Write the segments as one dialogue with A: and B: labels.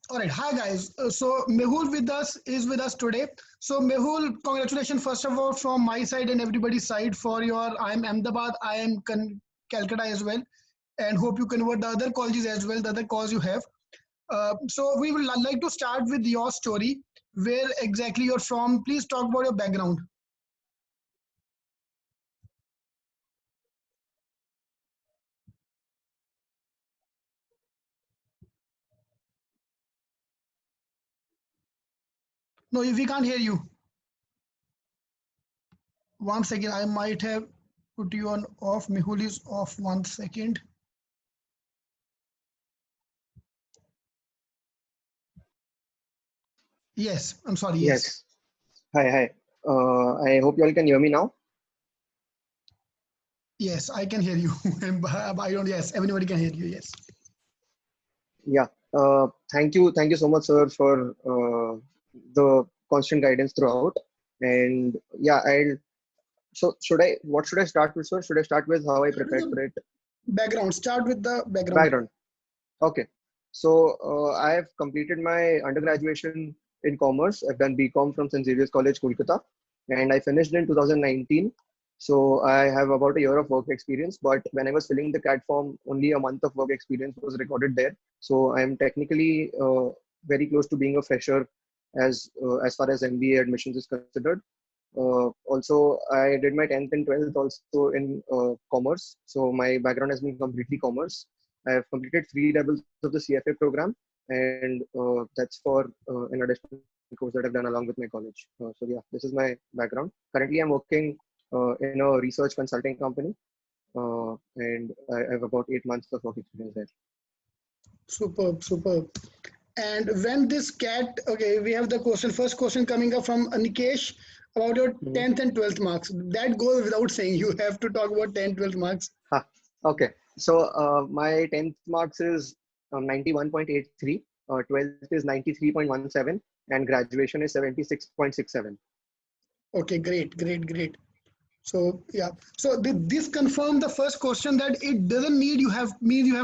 A: All right, hi guys. So Mehul is with us today. So Mehul, congratulations first of all from my side and everybody's side for your IIM Ahmedabad, Calcutta as well, and hope you convert the other colleges as well, the other calls you have. So we would like to start with your story, where exactly you're from. Please talk about your background. No, if we can't hear you. One second, I might have put you on off. Mehul is off. 1 second. Yes, I'm sorry. Yes.
B: Yes. Hi, hi. I hope you all can hear me now.
A: Yes, I can hear you. I don't. Yes, everybody can hear you. Yes.
B: Yeah. Thank you so much, sir, for the constant guidance throughout. And yeah, I'll. So what should I start with, sir? Should I start with how I
A: Start with
B: prepared for
A: the
B: it?
A: background. Start with the background.
B: Background. Okay. So I have completed my undergraduation in commerce. I've done BCom from St. Xavier's College, Kolkata, and I finished in 2019. So I have about a year of work experience. But when I was filling the CAT form, only a month of work experience was recorded there. So I'm technically very close to being a fresher as far as MBA admissions is considered. Also, I did my 10th and 12th also in commerce. So my background has been completely commerce. I have completed 3 levels of the CFA program, and that's for an additional course that I've done along with my college. So yeah, this is my background. Currently, I'm working in a research consulting company, and I have about 8 months of work experience there.
A: Superb, superb. And when this cat, okay, we have the question. First question coming up from Nikesh about your
B: Mhm.
A: 10th and 12th marks. That goes without saying. You have to talk about 10th, 12th marks.
B: Ha, okay. So my 10th marks is 91.83, 12th is 93.17, and graduation is 76.67.
A: Okay, great, great, great. So yeah, so this confirmed the first question that it doesn't need you have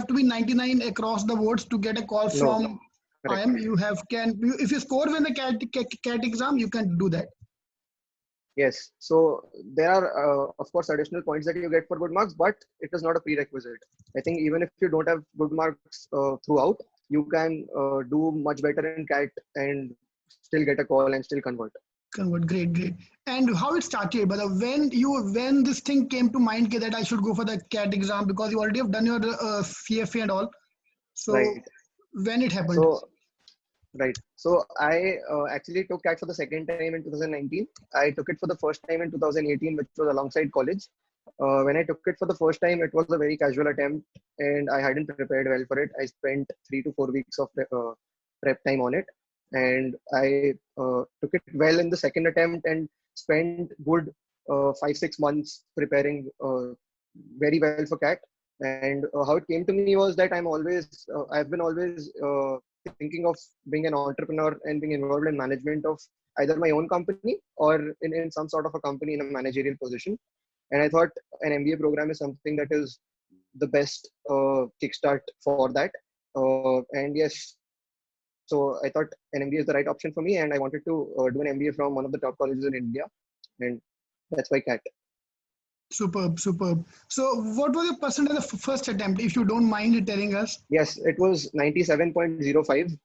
A: to be 99 across the boards to get a call
B: No,
A: from
B: correct.
A: IIM. If you score when the cat exam, you can do that.
B: Yes. So there are, of course, additional points that you get for good marks, but it is not a prerequisite. I think even if you don't have good marks throughout, you can do much better in CAT and still get a call and still convert.
A: Convert, great, great. And how it started, but when this thing came to mind that I should go for the cat exam because you already have done your CFA and all.
B: Right.
A: So when it happened?
B: So right. So I actually took CAT for the second time in 2019. I took it for the first time in 2018, which was alongside college. When I took it for the first time, it was a very casual attempt, and I hadn't prepared well for it. I spent 3 to 4 weeks of prep time on it, and I took it well in the second attempt and spent good 5 6 months preparing very well for CAT. And how it came to me was that I've been always thinking of being an entrepreneur and being involved in management of either my own company or in some sort of a company in a managerial position. And I thought an MBA program is something that is the best kickstart for that. And yes, so I thought an MBA is the right option for me, and I wanted to do an MBA from one of the top colleges in India, and that's why CAT.
A: Superb, superb. So what was your percentage of first attempt, if you don't mind telling us?
B: Yes, it was 97.05 in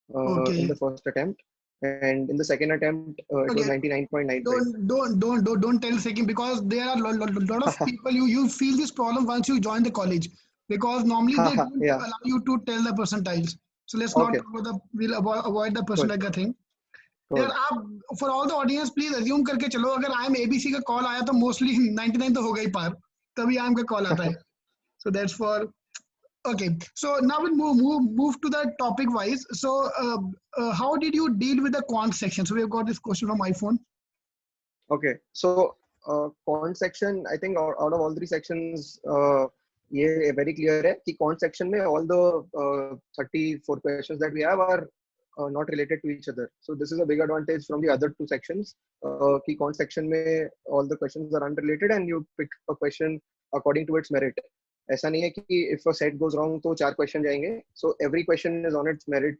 B: the
A: Okay.
B: first attempt, and in the second attempt, it was
A: Okay.
B: 99.95.
A: Don't tell second because there are lot of people you feel this problem once you join the college because normally they don't
B: Yeah.
A: allow you to tell the percentiles. So let's not
B: Okay.
A: talk about the we'll avoid the
B: Cool.
A: percentage thing. यार
B: Cool.
A: आप for all the audience please assume करके चलो अगर I am ABC का call आया तो mostly 99 तो होगा ही पार तभी आई एम का कॉल आता है so that's for okay so now we'll move to the topic wise so how did you deal with the quant section so we've got this question from iPhone.
B: Okay. So quant section, I think out of all three sections, ये very clear है कि quant section में all the 34 questions that we have are not related to each other. So this is a big advantage from the other two sections. कि quant section में all the questions are unrelated and you pick a question according to its merit. ऐसा नहीं है कि if a set goes wrong तो 4 question जाएंगे. So every question is on its merit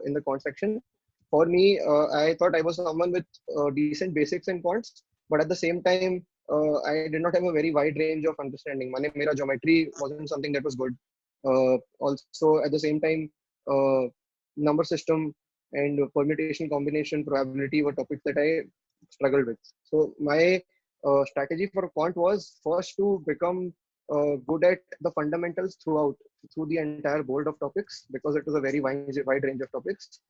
B: in the quant section. For me, I thought I was someone with decent basics in quants, but at the same time, I did not have a very wide range of understanding. माने मेरा geometry wasn't something that was good. Also, at the same time, number system and permutation, combination, probability were topics that I struggled with. So my strategy for quant was first to become good at the fundamentals through the entire board of topics, because it was a very wide range of topics.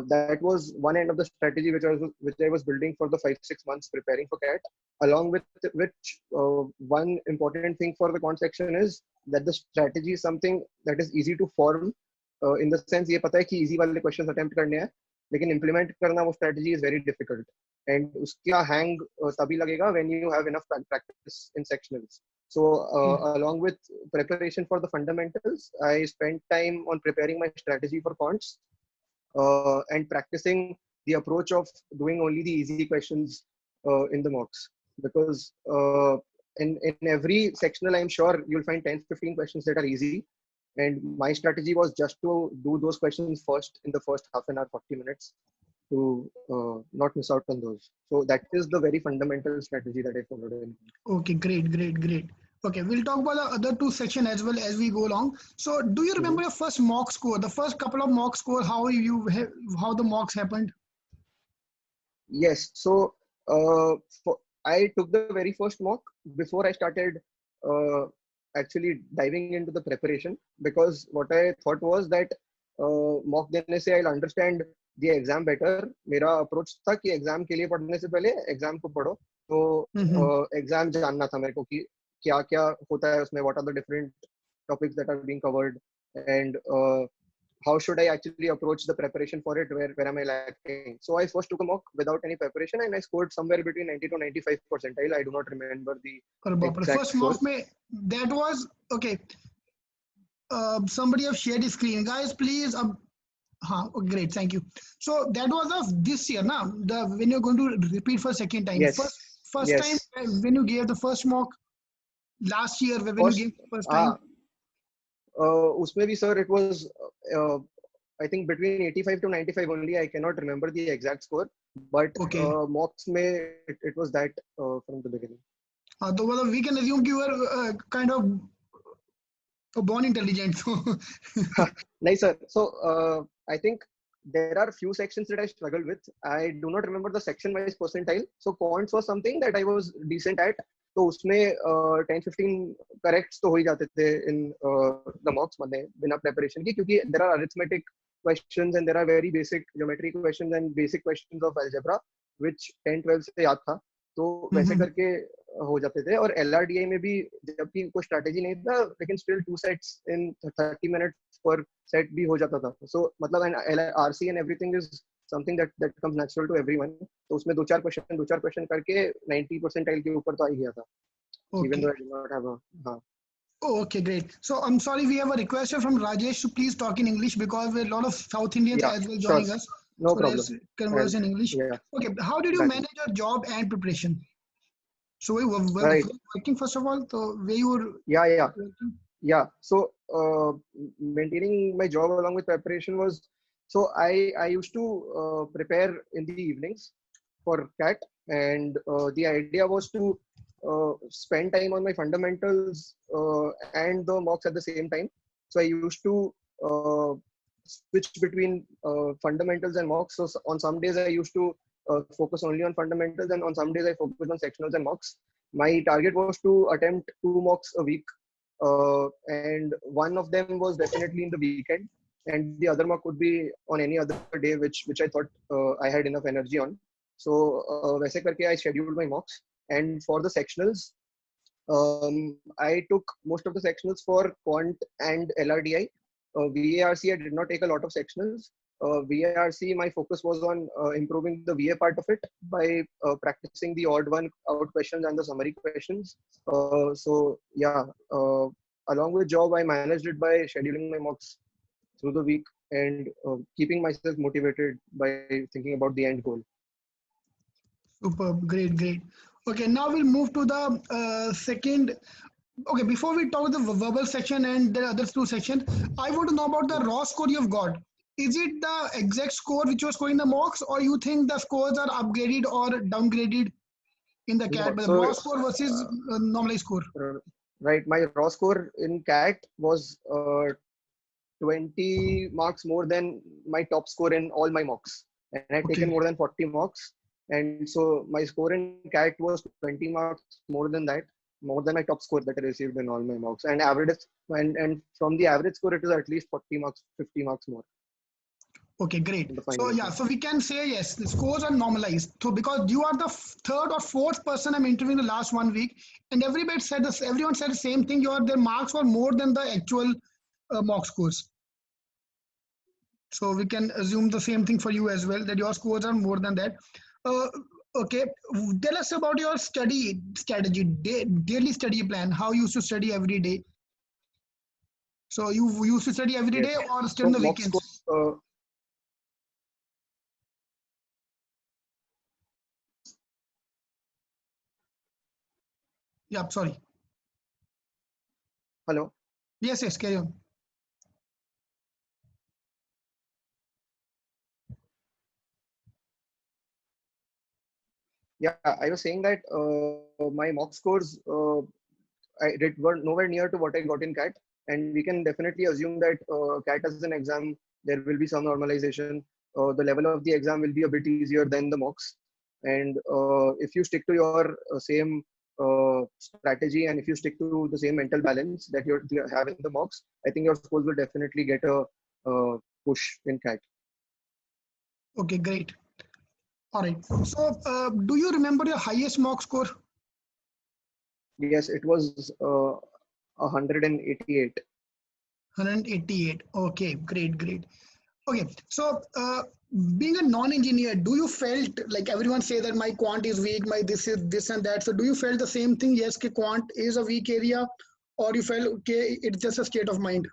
B: That was one end of the strategy which I was building for the 5-6 months preparing for CAT. Along with which, one important thing for the quant section is that the strategy is something that is easy to form. In the sense, ये पता है कि easy वाले questions attempt करने हैं, लेकिन implement करना वो strategy is very difficult. And उसका hang तभी लगेगा when you have enough practice in sectionals. So along with preparation for the fundamentals, I spent time on preparing my strategy for quants and practicing the approach of doing only the easy questions in the mocks. Because in every sectional, I'm sure you'll find 10-15 questions that are easy. And my strategy was just to do those questions first in the first half an hour, 40 minutes to not miss out on those. So that is the very fundamental strategy that I followed in.
A: Okay, great. Okay, we'll talk about the other two sections as well as we go along. So, do you remember your first mock score? The first couple of mock score, how the mocks happened?
B: Yes. So I took the very first mock before I started actually diving into the preparation, because what I thought was that mock देने से I'll understand the exam better. मेरा approach था कि exam के लिए पढ़ने से पहले exam को पढ़ो. तो exam जानना था मेरे को कि क्या क्या होता है उसमें, what are the different topics that are being covered, and how should I actually approach the preparation for it? Where am I lacking? So I first took a mock without any preparation, and I scored somewhere between 90 to 95 percentile. I do not remember the exact
A: first
B: score.
A: mock that was okay. Somebody have shared the screen, guys. Please. Great, thank you. So that was of this year, now. When you're going to repeat for second time.
B: Yes.
A: First
B: Yes.
A: time when you gave the first mock last year, when you gave first time.
B: Usme bhi, sir, it was I think between 85 to 95 only. I cannot remember the exact score, but mocks mein it was that from the beginning.
A: So we can assume you were kind of born intelligent.
B: Nice, sir. So I think there are few sections that I struggled with. I do not remember the section wise percentile. So quants was something that I was decent at. तो उसमें 10-15 corrects तो हो ही जाते थे in the mocks में बिना preparation की, क्योंकि there are arithmetic questions and there are very basic geometry questions and basic questions of algebra which 10-12 से याद था, तो वैसे करके हो जाते थे. और LRDI में भी जबकि कोई strategy नहीं था, लेकिन still 2 sets in 30 minutes per set भी हो जाता था. So मतलब RC and everything is something that comes natural to everyone. तो उसमें 2-4 question करके 90 percentile के ऊपर तो आ ही गया था. Even though I did not have a
A: Okay, great. So I'm sorry, we have a request from Rajesh to please talk in English, because there are a lot of South Indians as well joining us.
B: No
A: so
B: problem.
A: Let's converse in English.
B: Yeah.
A: Okay, how did you manage your job and preparation? So we were working first of all. So where you were?
B: Yeah. So maintaining my job along with preparation was, so I used to prepare in the evenings for CAT, and the idea was to spend time on my fundamentals and the mocks at the same time. So I used to switch between fundamentals and mocks. So on some days I used to focus only on fundamentals, and on some days I focused on sectionals and mocks. My target was to attempt 2 mocks a week, and one of them was definitely in the weekend, and the other mock would be on any other day which I thought I had enough energy on. So वैसे करके I scheduled my mocks. And for the sectionals, I took most of the sectionals for quant and LRDI. VARC, I did not take a lot of sectionals. VARC, my focus was on improving the VA part of it by practicing the odd one out questions and the summary questions. So yeah, along with job, I managed it by scheduling my mocks through the week and keeping myself motivated by thinking about the end goal.
A: Superb, great. Okay, now we'll move to the second Okay, before we talk the verbal section and the other two sections, I want to know about the raw score you've got. Is it the exact score which you are scoring the mocks, or you think the scores are upgraded or downgraded in the CAT,
B: No,
A: but the
B: so
A: raw score versus normalized score?
B: right, my raw score in CAT was 20 marks more than my top score in all my mocks. And I had taken
A: Okay,
B: more than 40 mocks. And so my score in CAT was 20 marks more than that, more than my top score that I received in all my mocks. And average and from the average score, it is at least 40 marks, 50 marks more
A: okay, great.
B: in the
A: So
B: final
A: yeah,
B: exam.
A: so we can say yes, the scores are normalized. So because you are the third or fourth person I'm interviewing the last 1 week, and everybody said this, everyone said the same thing. Their marks were more than the actual mock scores. So we can assume the same thing for you as well, that your scores are more than that. Uh, okay, tell us about your study strategy, daily study plan. How you used to study every day? So you used to study every day
B: Yes.
A: or still in
B: So
A: the
B: mock score,
A: weekends? Yeah, sorry.
B: hello.
A: Yes, yes, carry on.
B: Yeah, I was saying that my mock scores were nowhere near to what I got in CAT, and we can definitely assume that CAT as an exam, there will be some normalization. The level of the exam will be a bit easier than the mocks, and if you stick to your same strategy and if you stick to the same mental balance that you have in the mocks, I think your scores will definitely get a push in CAT.
A: Okay, great. All right. So do you remember your highest mock score?
B: Yes, it was 188.
A: 188. Okay, great, great. Okay, so being a non-engineer, do you felt like everyone say that my quant is weak, my this is this and that. So do you felt the same thing? Yes, कि quant is a weak area, or you felt okay, it's just a state of mind.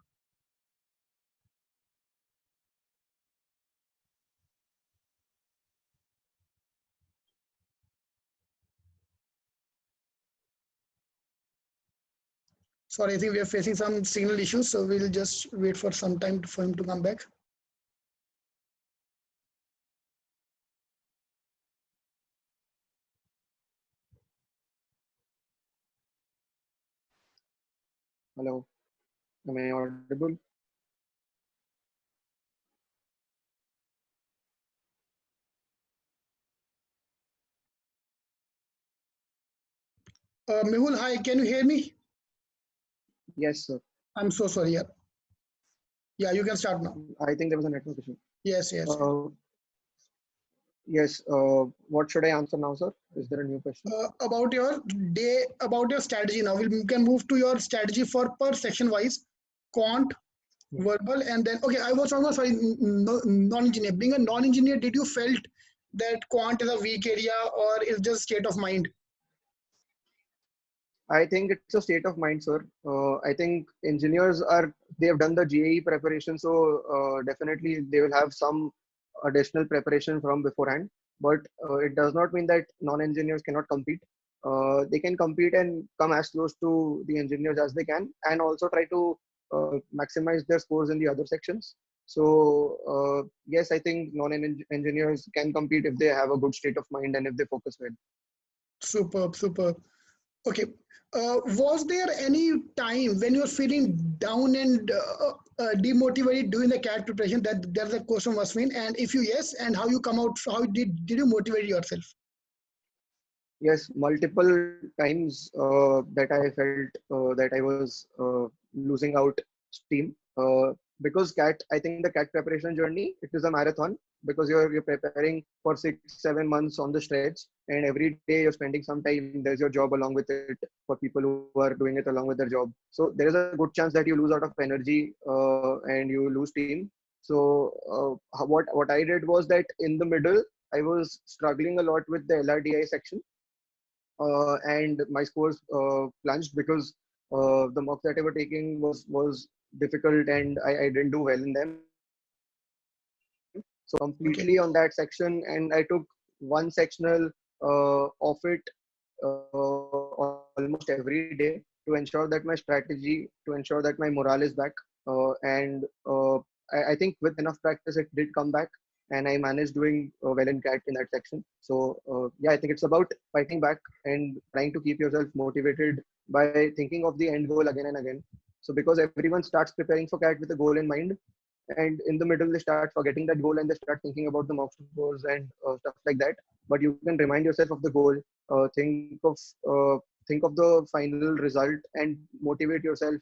A: Sorry, I think we are facing some signal issues, so we'll just wait for some time for him to come back.
B: Hello, am I audible?
A: Mehul, hi, can you hear me?
B: Yes, sir.
A: I'm so sorry. Yeah, yeah, you can start now.
B: I think there was a network issue.
A: Yes, yes.
B: Yes. What should I answer now, sir? Is there a new question?
A: About your day, about your strategy now. We can move to your strategy for per section wise, quant,
B: Hmm.
A: verbal, and then okay. I was almost sorry, non-engineer. Being a non-engineer, did you felt that quant is a weak area or is just state of mind?
B: I think it's a state of mind, sir. I think engineers they have done the GAE preparation, so definitely they will have some additional preparation from beforehand. But it does not mean that non-engineers cannot compete. They can compete and come as close to the engineers as they can, and also try to maximize their scores in the other sections. So yes, I think non-engineers can compete if they have a good state of mind and if they focus well.
A: Superb, superb. Okay. Was there any time when you're feeling down and demotivated during the CAT preparation that the question was mean? And if you yes, and how you come out, how did you motivate yourself?
B: Yes, multiple times that I felt that I was losing out steam because CAT. I think the CAT preparation journey it is a marathon because you're preparing for 6 7 months on the stretch, and every day you're spending some time. There's your job along with it for people who are doing it along with their job. So there is a good chance that you lose out of energy and you lose steam. So what I did was that in the middle I was struggling a lot with the LRDI section and my scores plunged because the mocks that I were taking was difficult and I didn't do well in them. So I focused completely on
A: Okay.
B: that section and I took one sectional of it almost every day. to ensure that my strategy, to ensure that my morale is back. And I think with enough practice, it did come back, and I managed doing well in CAT in that section. So yeah, I think it's about fighting back and trying to keep yourself motivated by thinking of the end goal again and again. So because everyone starts preparing for CAT with a goal in mind, and in the middle they start forgetting that goal and they start thinking about the mock scores and stuff like that. But you can remind yourself of the goal, uh, think of the final result, and motivate yourself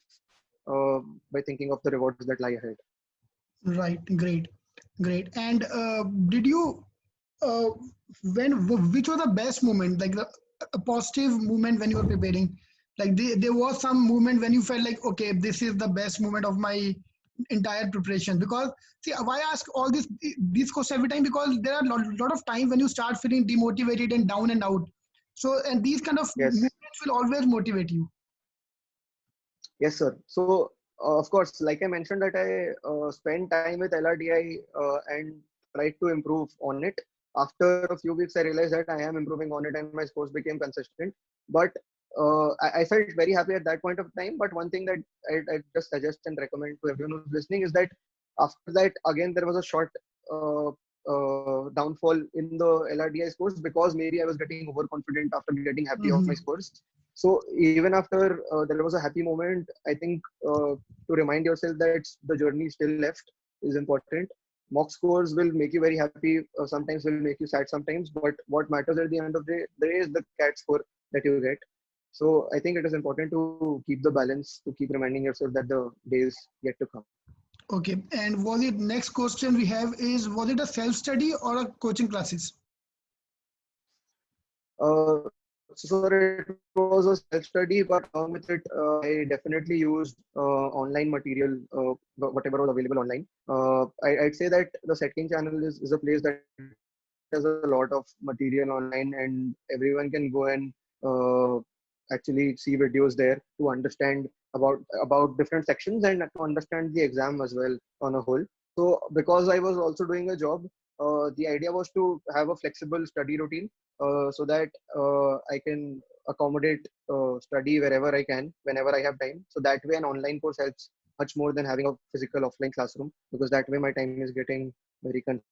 B: uh, by thinking of the rewards that lie ahead.
A: Right. Great. Great. And did you uh, which was the best moment, like a positive moment when you were preparing? Like there was some moment when you felt like, okay, this is the best moment of my entire preparation. Because see, why I ask all these questions every time, because there are lot of time when you start feeling demotivated and down and out. So, and these kind of
B: Yes.
A: moments will always motivate you.
B: Yes, sir. So, of course, like I mentioned, that I spent time with LRDI and tried to improve on it. After a few weeks, I realized that I am improving on it and my scores became consistent. But I felt very happy at that point of time. But one thing that I just suggest and recommend to everyone who's listening is that after that, again, there was a short downfall in the LRDI scores because maybe I was getting overconfident after getting happy of my
A: Hmm.
B: scores. So even after there was a happy moment, I think to remind yourself that the journey still left is important. Mock scores will make you very happy, sometimes will make you sad sometimes, but what matters at the end of the day is the CAT score that you get. So I think it is important to keep the balance, to keep reminding yourself that the day is yet to come.
A: Okay. And was it next question we have is, was it a self study or a coaching classes?
B: So sir, it was a self-study, but along with it, I definitely used online material, whatever was available online. I'd say that the Cetking channel is a place that has a lot of material online, and everyone can go and actually see videos there to understand about different sections and to understand the exam as well on a whole. So because I was also doing a job, the idea was to have a flexible study routine so that I can accommodate study wherever I can, whenever I have time. So that way, an online course helps much more than having a physical offline classroom, because that way my time is getting very constrained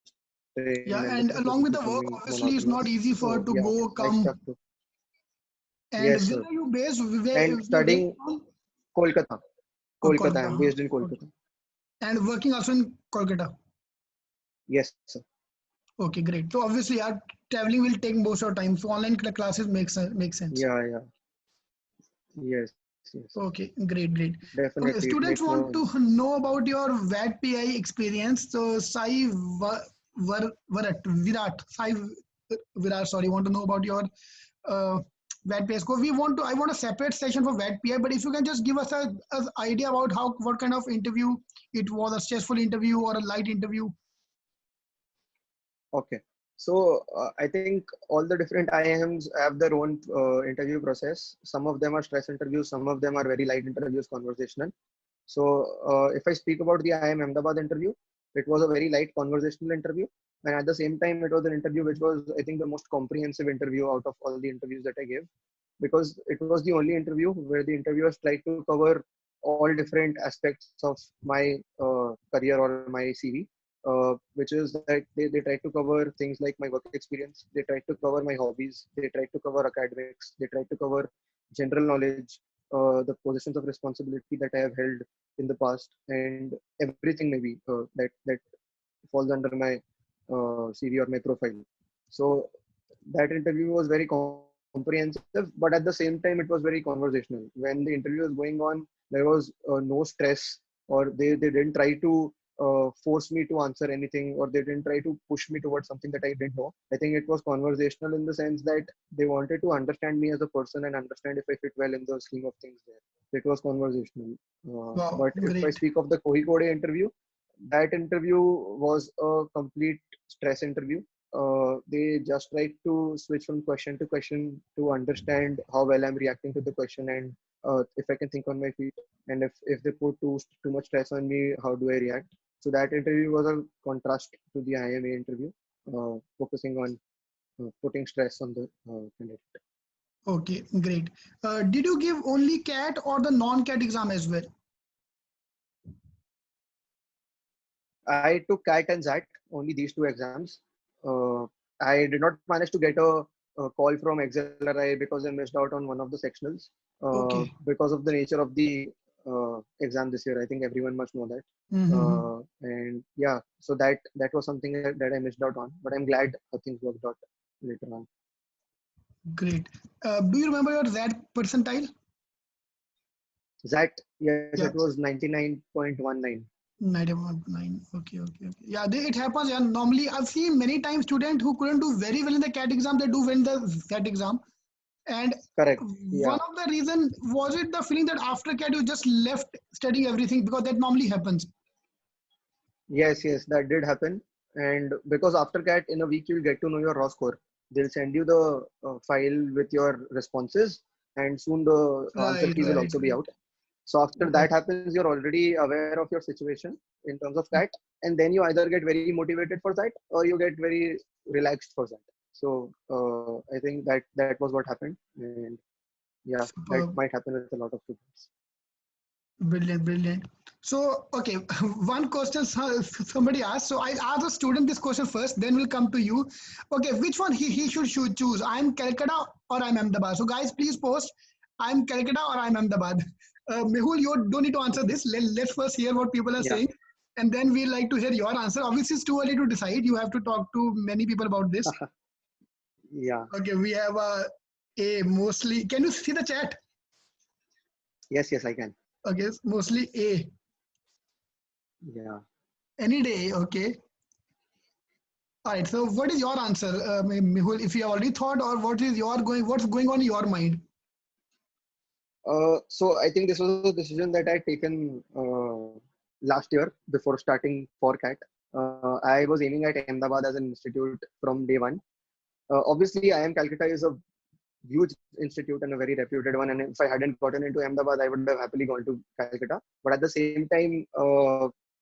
B: and the process is
A: Yeah, and
B: becoming
A: along with the work,
B: monotonous.
A: obviously it's not
B: So
A: easy
B: yeah,
A: for to
B: I
A: go
B: stuck to.
A: come. And
B: Yes,
A: where
B: sir.
A: are you based?
B: And
A: You're based
B: studying
A: from?
B: Kolkata.
A: Oh,
B: Kolkata.
A: Kolkata.
B: I'm
A: Huh?
B: based in
A: Okay.
B: Kolkata.
A: And working also in Kolkata.
B: Yes, sir.
A: Okay, great. So obviously, our traveling will take most of time. So online classes make sense.
B: Yeah, yeah. Yes, yes.
A: Okay, great, great.
B: Definitely, it
A: Okay,
B: makes more
A: students want
B: sense.
A: to know about your VAT PI experience. So Sai Sai Virat, sorry, want to know about your uh, VAT PI score. I want a separate session for VAT PI, but if you can just give us a idea about what kind of interview it was, a stressful interview or a light interview.
B: Okay. So I think all the different IIMs have their own interview process. Some of them are stress interviews, some of them are very light interviews, conversational. So if I speak about the IIM Ahmedabad interview, it was a very light conversational interview. And at the same time, it was an interview which was, I think, the most comprehensive interview out of all the interviews that I gave, because it was the only interview where the interviewers tried to cover all different aspects of my career or my CV, which is that they tried to cover things like my work experience, they tried to cover my hobbies, they tried to cover academics, they tried to cover general knowledge, the positions of responsibility that I have held in the past, and everything maybe that falls under my CV or my profile. So that interview was very comprehensive, but at the same time, it was very conversational. When the interview was going on, there was no stress, or they didn't try to force me to answer anything, or they didn't try to push me towards something that I didn't know. I think it was conversational in the sense that they wanted to understand me as a person and understand if I fit well in the scheme of things there. It was conversational.
A: Wow,
B: But if I
A: great.
B: speak of the Kohikode interview, that interview was a complete stress interview. They just try to switch from question to question to understand how well I'm reacting to the question, and if I can think on my feet, and if they put too much stress on me, how do I react? So that interview was a contrast to the IMA interview, focusing on putting stress on the candidate.
A: Okay, great. Did you give only CAT or the non-CAT exam as well?
B: I took CAT and XAT, only these two exams. Uh, I did not manage to get a call from XLRI because I missed out on one of the sectionals
A: Okay.
B: because of the nature of the exam this year. I think everyone must know that.
A: Mm-hmm.
B: And yeah, so that was something that I missed out on. But I'm glad things worked out later on.
A: Great. Do you remember your Z percentile?
B: XAT, yes, it
A: Yeah.
B: was 99.19.
A: 91.9. Okay, okay, okay. Yeah, it happens. Yeah, normally I've seen many times students who couldn't do very well in the CAT exam, they do well in the Z exam. And
B: Correct.
A: one
B: Yeah.
A: of the reason was it the feeling that after CAT you just left studying everything because that normally happens.
B: Yes, yes, that did happen. And because after CAT, in a week, you'll get to know your raw score. They'll send you the file with your responses, and soon the answer
A: Right,
B: key will
A: right,
B: also be
A: right.
B: out. So after
A: Okay.
B: that happens, you're already aware of your situation in terms of CAT, and then you either get very motivated for that or you get very relaxed for that. So I think that was what happened, and yeah, that
A: Superb.
B: might happen with a lot of students.
A: Brilliant, brilliant. So, okay, one question somebody asked. So I asked the student this question first, then we'll come to you. Okay, which one he should choose? I'm Calcutta or I'm Ahmedabad. So guys, please post I'm Calcutta or I'm Ahmedabad. Mehul, you don't need to answer this. Let's first hear what people are
B: Yeah,
A: saying. And then we like to hear your answer. Obviously, it's too early to decide. You have to talk to many people about this.
B: yeah,
A: Okay, we have a mostly. Can you see the chat?
B: yes, yes, I can.
A: Okay, it's mostly A.
B: Yeah.
A: Any day, okay. All right. So, what is your answer, Mehul? If you have already thought, or what's going on in your mind?
B: So I think this was a decision that I had taken last year before starting for CAT. I was aiming at Ahmedabad as an institute from day one. Obviously, IIM Calcutta is a huge institute and a very reputed one. And if I hadn't gotten into Ahmedabad, I would have happily gone to Calcutta. But at the same time,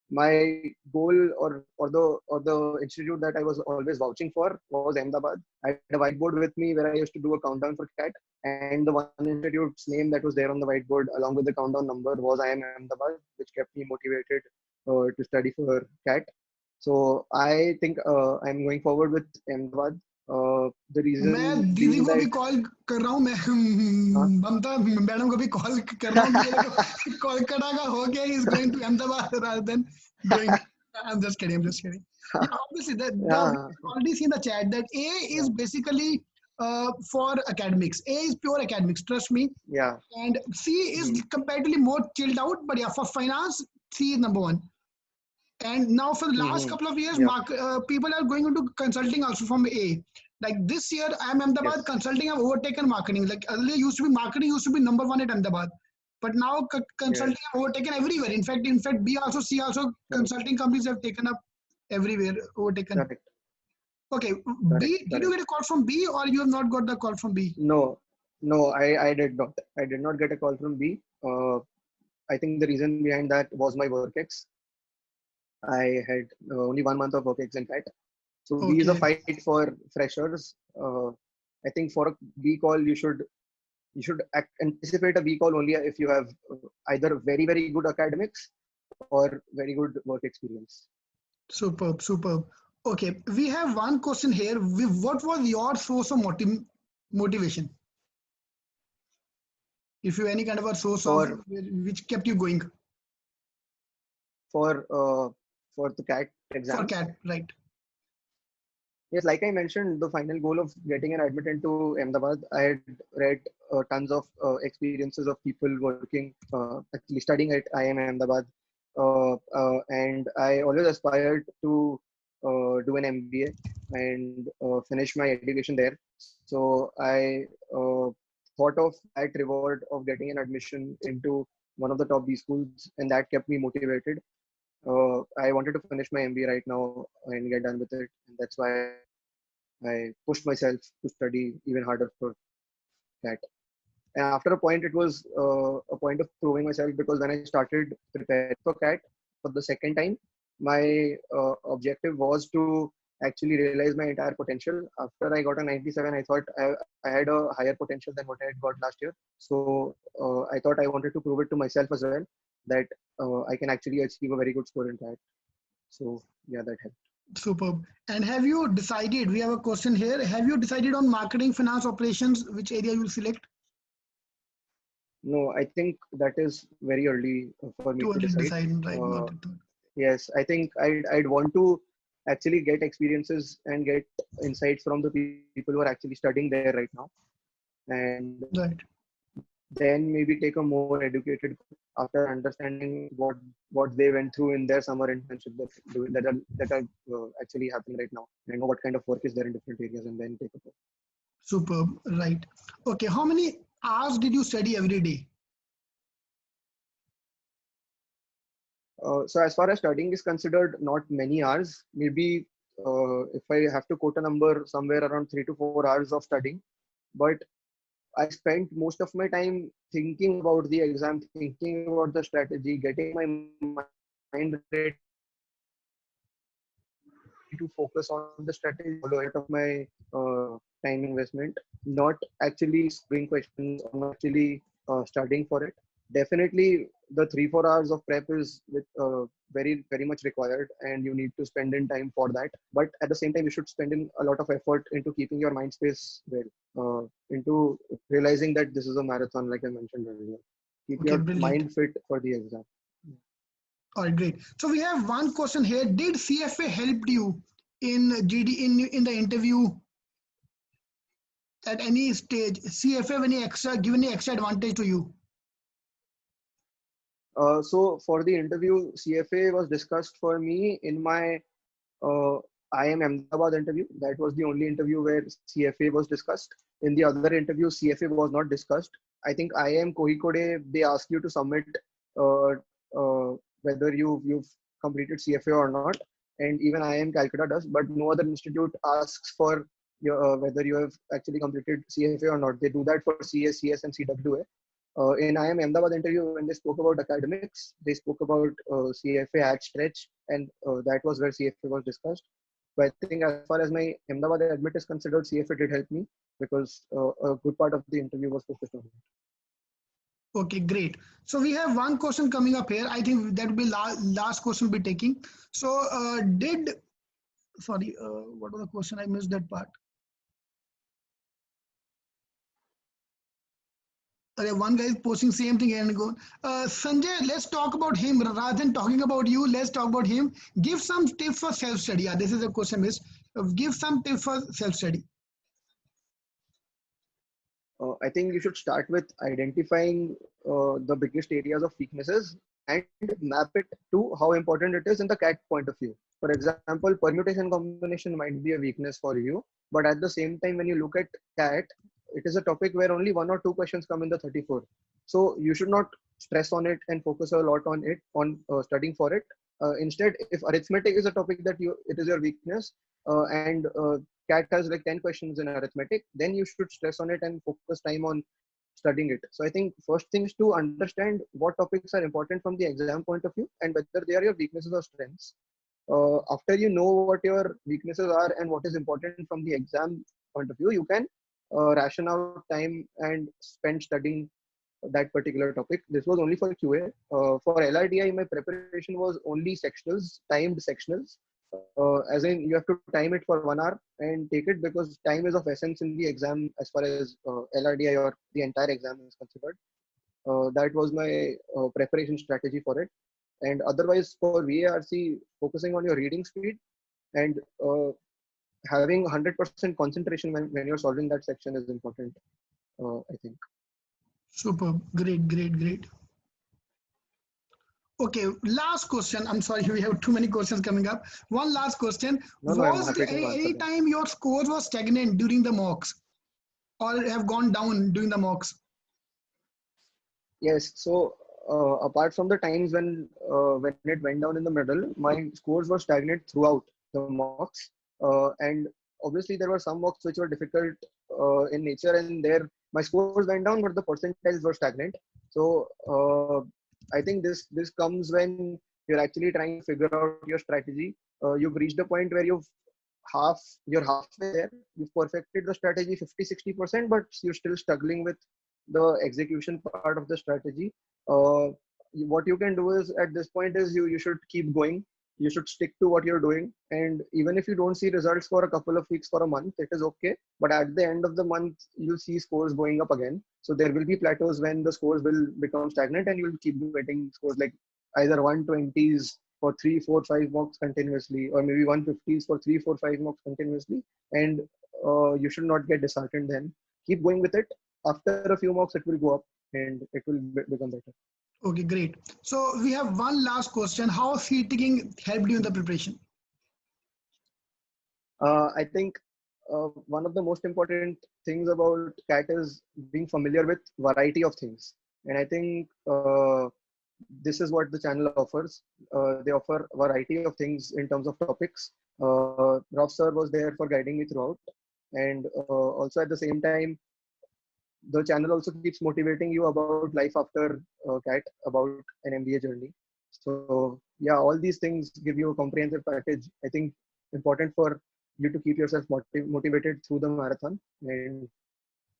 B: my goal or the institute that I was always vouching for was Ahmedabad. I had a whiteboard with me where I used to do a countdown for CAT, and the one institute's name that was there on the whiteboard along with the countdown number was IIM Ahmedabad, which kept me motivated to study for CAT. So I think I'm going forward with Ahmedabad. The
A: मैं
B: reason
A: दीदी
B: being
A: को भी
B: that
A: call कर रहा हूँ मैं
B: uh,
A: ममता madam को भी कॉल कर रहा हूँ कि मेरे को कोलकाता का हो गया is going to Ahmedabad rather than going. I'm just kidding. Yeah, obviously we
B: yeah,
A: already seen the chat that A is
B: yeah,
A: basically for academics. A is pure academics, trust me.
B: yeah,
A: And C is
B: mhm,
A: comparatively more chilled out, but yeah, for finance, C is number one. And now for the last
B: mhm,
A: couple of years,
B: yeah,
A: people are going into consulting also from A. Like this year, I'm Ahmedabad,
B: yes,
A: consulting have overtaken marketing. Like earlier used to be marketing used to be number one at Ahmedabad. But now consulting
B: yes,
A: have overtaken everywhere. In fact, B also, C also,
B: correct,
A: consulting companies have taken up everywhere, overtaken.
B: correct,
A: Okay,
B: correct,
A: B, did you
B: correct.
A: get a call from B or you have not got the call from B?
B: No, no, I did not. I did not get a call from B. I think the reason behind that was my work ex. I had only 1 month of work ex in fact. So B is a
A: Okay.
B: fight for freshers. I think for a B call, you should anticipate a B call only if you have either very good academics or very good work experience.
A: Superb, superb. Okay, we have one question here. What was your source of motivation? If you any kind of a source of
B: For
A: which kept you going
B: for uh, for the CAT
A: for
B: exams,
A: CAT, right?
B: yes, like I mentioned, the final goal of getting an admit into Ahmedabad, I had read tons of experiences of people working, actually studying at IIM Ahmedabad, and I always aspired to do an MBA and finish my education there. So I thought of that reward of getting an admission into one of the top B schools, and that kept me motivated. I wanted to finish my MBA right now and get done with it, and that's why I pushed myself to study even harder for CAT. And after a point, it was a point of proving myself because when I started preparing for CAT for the second time, my objective was to actually realize my entire potential. After I got a 97, I thought I had a higher potential than what I had got last year. So I thought I wanted to prove it to myself as well that I can actually achieve a very good score in that. So yeah, that helped.
A: Superb. And have you decided, we have a question here, have you decided on marketing, finance, operations, which area you will select?
B: No, I think that is very early for me
A: Too
B: to
A: early to
B: decide.
A: decide, right?
B: Uh,
A: Got it.
B: yes, I think I'd want to actually get experiences and get insights from the people who are actually studying there right now, and
A: Right.
B: then maybe take a more educated after understanding what they went through in their summer internship that are actually happening right now, and know what kind of work is there in different areas, and then take a call.
A: Superb. Right. Okay. How many hours did you study every day?
B: So as far as studying is considered, not many hours. Maybe if I have to quote a number, somewhere around 3 to 4 hours of studying. But I spent most of my time thinking about the exam, thinking about the strategy, getting my mind ready to focus on the strategy, follow it of my time investment, not actually solving questions or not actually studying for it. Definitely, the 3 4 hours of prep is very much required, and you need to spend in time for that. But at the same time, you should spend in a lot of effort into keeping your mind space well, into realizing that this is a marathon, like I mentioned earlier. Keep
A: Okay,
B: your
A: brilliant.
B: mind fit for the exam.
A: All right, great. So we have one question here. Did CFA help you in GD in the interview at any stage? CFA any extra give any extra advantage to you?
B: So for the interview, CFA was discussed for me in my uh, IIM Ahmedabad interview. That was the only interview where CFA was discussed. In the other interview, CFA was not discussed. I think IIM Kohikode, they ask you to submit uh, whether you've completed CFA or not, and even IIM Calcutta does, but no other institute asks for whether you have actually completed CFA or not. They do that for CS, CS, and CWA. In IIM Ahmedabad interview, when they spoke about academics, they spoke about CFA at stretch, and that was where CFA was discussed. But I think as far as my Ahmedabad admit is considered, CFA did help me because a good part of the interview was focused on it.
A: Okay, great. So we have one question coming up here. I think that will be last question we'll be taking. So did sorry, what was the question? I missed that part. One guy is posting same thing and go. Sanjay, let's talk about him rather than talking about you. Let's talk about him. Give some tips for self study. Yeah, this is a question. Miss, give some tips for self study.
B: I think you should start with identifying the biggest areas of weaknesses and map it to how important it is in the CAT point of view. For example, permutation combination might be a weakness for you, but at the same time, when you look at CAT, it is a topic where only 1 or 2 questions come in the 34. So you should not stress on it and focus a lot on it, on studying for it. Instead, if arithmetic is a topic that it is your weakness, and CAT has like 10 questions in arithmetic, then you should stress on it and focus time on studying it. So I think first thing is to understand what topics are important from the exam point of view and whether they are your weaknesses or strengths. After you know what your weaknesses are and what is important from the exam point of view, you can ration out time and spend studying that particular topic. This was only for QA. For LRDI, my preparation was only sectionals, timed sectionals. As in, you have to time it for 1 hour and take it because time is of essence in the exam as far as LRDI or the entire exam is considered. That was my preparation strategy for it. And otherwise, for VARC, focusing on your reading speed and having 100% concentration when you're solving that section is important, I think.
A: Super, great, great, great. Okay, last question. I'm sorry, we have too many questions coming up. One last question.
B: No, I'm
A: Was
B: happy
A: there
B: to answer
A: any
B: them.
A: time your scores was stagnant during the mocks or have gone down during the mocks?
B: Yes. So apart from the times when it went down in the middle, my scores were stagnant throughout the mocks, and obviously there were some mocks which were difficult in nature, and there my scores went down, but the percentiles were stagnant. So I think this comes when you're actually trying to figure out your strategy. You've reached a point where you've you're halfway there. You've perfected the strategy 50-60%, but you're still struggling with the execution part of the strategy. What you can do is at this point is you should keep going. You should stick to what you're doing, and even if you don't see results for a couple of weeks, for a month, it is okay. But at the end of the month, you'll see scores going up again. So there will be plateaus when the scores will become stagnant, and you'll keep getting scores like either 120s for 3, 4, 5 mocks continuously, or maybe 150s for 3, 4, 5 mocks continuously. And you should not get disheartened then. Keep going with it. After a few mocks, it will go up and it will become better.
A: Okay, great. So we have one last question. How has seat taking helped you in the preparation?
B: I think one of the most important things about CAT is being familiar with variety of things. And I think this is what the channel offers. They offer a variety of things in terms of topics. Rob sir was there for guiding me throughout. And also at the same time, the channel also keeps motivating you about life after CAT, about an MBA journey. So yeah, all these things give you a comprehensive package. I think important for you to keep yourself motivated through the marathon. And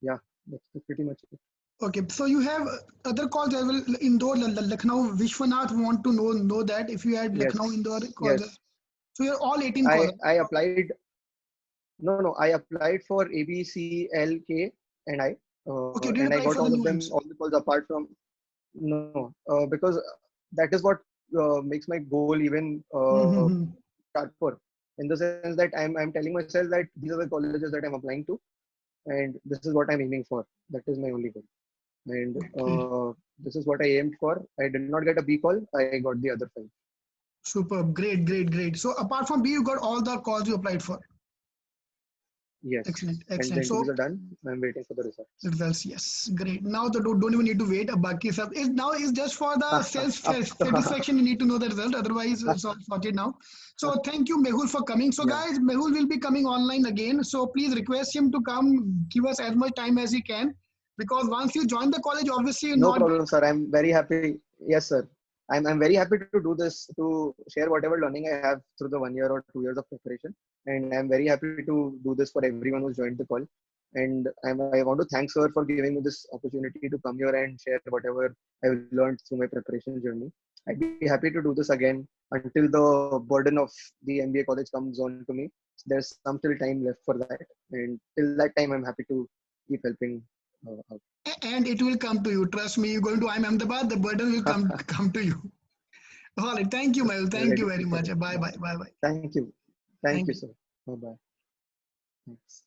B: yeah, that's pretty much it.
A: Okay, so you have other calls as well, Indore, Lucknow, Vishwanath want to know that if you had Lucknow, Indore
B: Yes,
A: calls.
B: yes.
A: So you're all 18 calls.
B: I applied. No, I applied for A, B, C, L, K, and I,
A: Okay, do you
B: and I
A: apply
B: got
A: for the
B: all of
A: new
B: them,
A: ones?
B: all the calls apart from no, because that is what makes my goal even
A: Mm-hmm.
B: start for. In the sense that I'm telling myself that these are the colleges that I'm applying to, and this is what I'm aiming for. That is my only goal, and
A: Okay,
B: this is what I aimed for. I did not get a B call. I got the other 5.
A: superb, great, great, great. So apart from B, you got all the calls you applied for.
B: Yes,
A: Excellent,
B: and the
A: excellent.
B: interviews
A: So
B: are done. I'm waiting for the results.
A: results, yes, great. Now the don't even need to wait. Baki sab is now is just for the self satisfaction. You need to know the result. Otherwise, it's all sorted now. So thank you, Mehul, for coming. So
B: Yeah.
A: guys, Mehul will be coming online again. So please request him to come, give us as much time as he can, because once you join the college, obviously you're
B: No
A: not.
B: problem, sir. I'm very happy. Yes, sir. I'm very happy to do this, to share whatever learning I have through the 1 year or 2 years of preparation. And I'm very happy to do this for everyone who's joined the call. And I want to thank sir for giving me this opportunity to come here and share whatever I've learned through my preparation journey. I'd be happy to do this again until the burden of the MBA college comes on to me. There's some still time left for that. And till that time, I'm happy to keep helping out.
A: And it will come to you. Trust me. You're going to IIM Ahmedabad. The burden will come to you. All right. Thank you, Mehul. Thank you
B: Ready
A: very
B: for
A: much.
B: it.
A: Bye, bye, bye, bye.
B: Thank you. Thank
A: Thank
B: you,
A: you.
B: sir. Bye bye. Thanks.